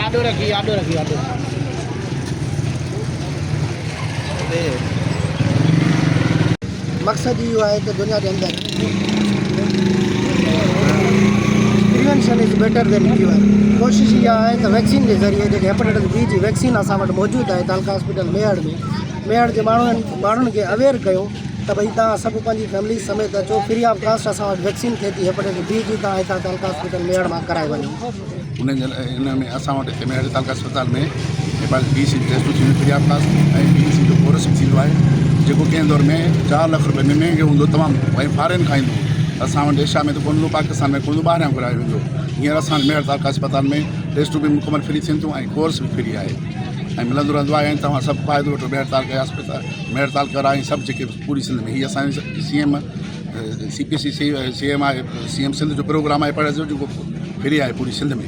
आडो रखी आडो मकसद इहो आहे त दुनिया जे अंदरि prevention is better than cure. कोशिश इहा आहे त वैक्सीन जे ज़रिए जेके हेपेटाइटिस बी जी वैक्सीन असां वटि मौजूदु आहे तालका हॉस्पिटल मेहड़ जे माण्हुनि खे अवेयर कयूं त भई तव्हां सभु पंहिंजी फैमिली समेत अचो, फ्री ऑफ कास्ट असां वटि वैक्सीन थिए थी हेपेटाइटिस बी जी, तव्हां हितां तालका हॉस्पिटल मेहड़ मां कराए वञो। इन में असां वटि मेहड़ तालका अस्पताल में हेपेटाइटिस बी सी टेस्ट थींदियूं फ्री ऑफ कास्ट ऐं बी सी जो कोर्स बि थींदो आहे जेको कंहिं दौर में 4 लाख रुपए में महांगे हूंदो तमामु भई फॉरेन खाईंदो। असां वटि एशिया में त कोन हूंदो, पाकिस्तान में कोन हूंदो, ॿाहिरां घुरायो वेंदो। हींअर असां मेहड़ तालका अस्पताल में टेस्टूं बि मुकमल फ्री थियनि थियूं ऐं कोर्स बि फ्री आहे ऐं मिलंदो रहंदो आहे। ऐं तव्हां सभु फ़ाइदो वठो मेहड़ तालका अस्पताल मेहड़ तालका राਹੀਂ सभु जेके पूरी सिंध में। हीअ असांजे CM CPC CM आहे, CM सिंध जो प्रोग्राम आहे पर जेको फ्री आहे पूरी सिंध में।